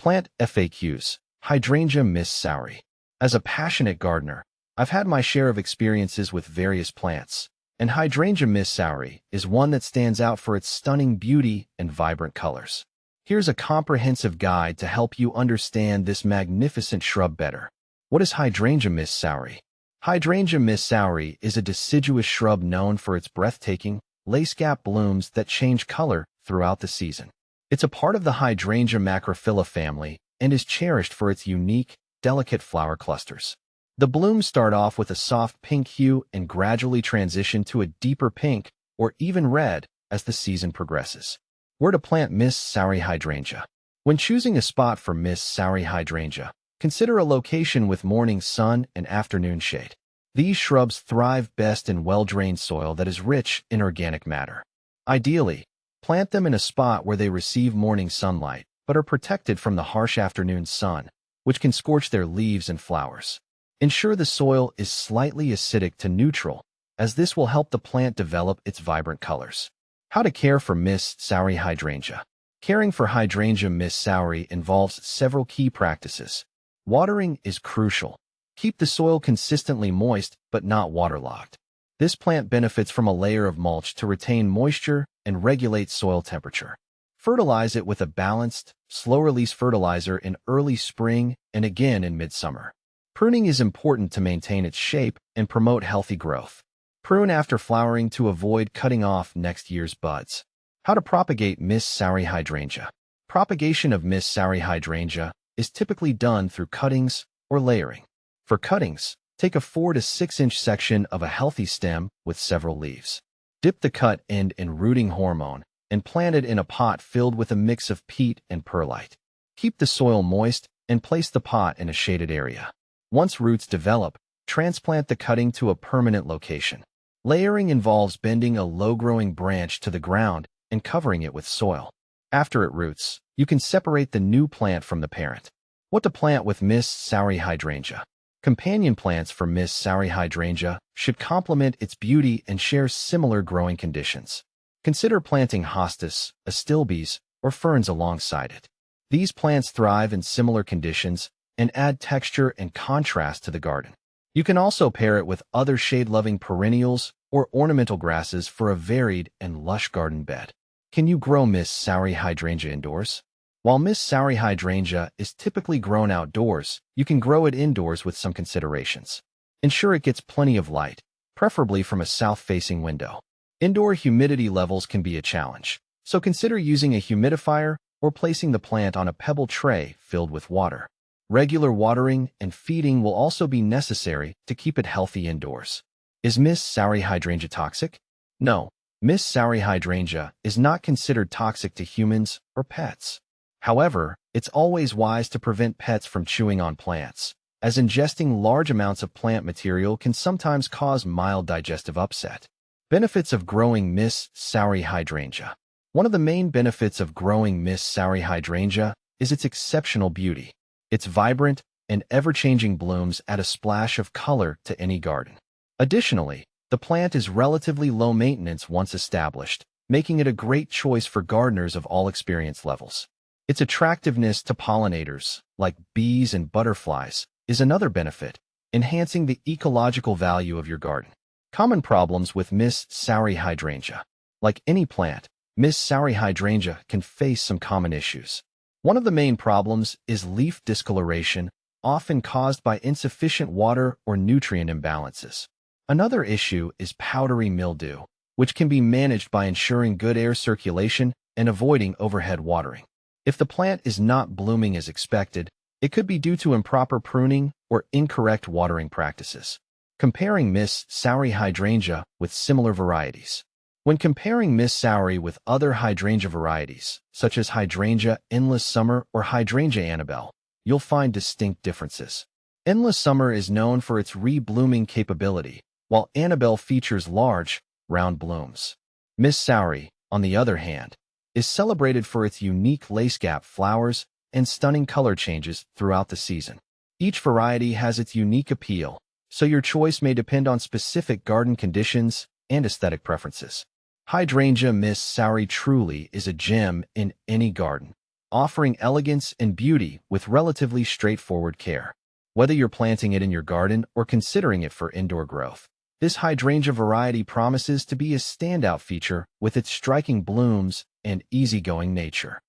Plant FAQs. Hydrangea Miss Saori. As a passionate gardener, I've had my share of experiences with various plants, and Hydrangea Miss Saori is one that stands out for its stunning beauty and vibrant colors. Here's a comprehensive guide to help you understand this magnificent shrub better. What is Hydrangea Miss Saori? Hydrangea Miss Saori is a deciduous shrub known for its breathtaking, lace-gap blooms that change color throughout the season. It's a part of the Hydrangea macrophylla family and is cherished for its unique, delicate flower clusters. The blooms start off with a soft pink hue and gradually transition to a deeper pink or even red as the season progresses. Where to plant Miss Saori hydrangea? When choosing a spot for Miss Saori hydrangea, consider a location with morning sun and afternoon shade. These shrubs thrive best in well-drained soil that is rich in organic matter. Ideally, plant them in a spot where they receive morning sunlight but are protected from the harsh afternoon sun, which can scorch their leaves and flowers. Ensure the soil is slightly acidic to neutral, as this will help the plant develop its vibrant colors. How to care for Miss Saori hydrangea. Caring for Hydrangea Miss Saori involves several key practices. Watering is crucial. Keep the soil consistently moist but not waterlogged. This plant benefits from a layer of mulch to retain moisture and regulate soil temperature. Fertilize it with a balanced, slow-release fertilizer in early spring and again in midsummer. Pruning is important to maintain its shape and promote healthy growth. Prune after flowering to avoid cutting off next year's buds. How to propagate Miss Saori hydrangea. Propagation of Miss Saori hydrangea is typically done through cuttings or layering. For cuttings, take a 4 to 6 inch section of a healthy stem with several leaves. Dip the cut end in rooting hormone and plant it in a pot filled with a mix of peat and perlite. Keep the soil moist and place the pot in a shaded area. Once roots develop, transplant the cutting to a permanent location. Layering involves bending a low-growing branch to the ground and covering it with soil. After it roots, you can separate the new plant from the parent. What to plant with Miss Saori hydrangea. Companion plants for Miss Saori hydrangea should complement its beauty and share similar growing conditions. Consider planting hostas, astilbes, or ferns alongside it. These plants thrive in similar conditions and add texture and contrast to the garden. You can also pair it with other shade-loving perennials or ornamental grasses for a varied and lush garden bed. Can you grow Miss Saori hydrangea indoors? While Miss Saori hydrangea is typically grown outdoors, you can grow it indoors with some considerations. Ensure it gets plenty of light, preferably from a south-facing window. Indoor humidity levels can be a challenge, so consider using a humidifier or placing the plant on a pebble tray filled with water. Regular watering and feeding will also be necessary to keep it healthy indoors. Is Miss Saori hydrangea toxic? No, Miss Saori hydrangea is not considered toxic to humans or pets. However, it's always wise to prevent pets from chewing on plants, as ingesting large amounts of plant material can sometimes cause mild digestive upset. Benefits of growing Miss Saori hydrangea. One of the main benefits of growing Miss Saori hydrangea is its exceptional beauty. Its vibrant and ever-changing blooms add a splash of color to any garden. Additionally, the plant is relatively low maintenance once established, making it a great choice for gardeners of all experience levels. Its attractiveness to pollinators, like bees and butterflies, is another benefit, enhancing the ecological value of your garden. Common problems with Miss Saori hydrangea. Like any plant, Miss Saori hydrangea can face some common issues. One of the main problems is leaf discoloration, often caused by insufficient water or nutrient imbalances. Another issue is powdery mildew, which can be managed by ensuring good air circulation and avoiding overhead watering. If the plant is not blooming as expected, it could be due to improper pruning or incorrect watering practices. Comparing Miss Saori hydrangea with similar varieties. When comparing Miss Saori with other hydrangea varieties, such as Hydrangea Endless Summer or Hydrangea Annabelle, you'll find distinct differences. Endless Summer is known for its re-blooming capability, while Annabelle features large, round blooms. Miss Saori, on the other hand, is celebrated for its unique lace-gap flowers and stunning color changes throughout the season. Each variety has its unique appeal, so your choice may depend on specific garden conditions and aesthetic preferences. Hydrangea Miss Saori truly is a gem in any garden, offering elegance and beauty with relatively straightforward care. Whether you're planting it in your garden or considering it for indoor growth, this hydrangea variety promises to be a standout feature with its striking blooms and easygoing nature.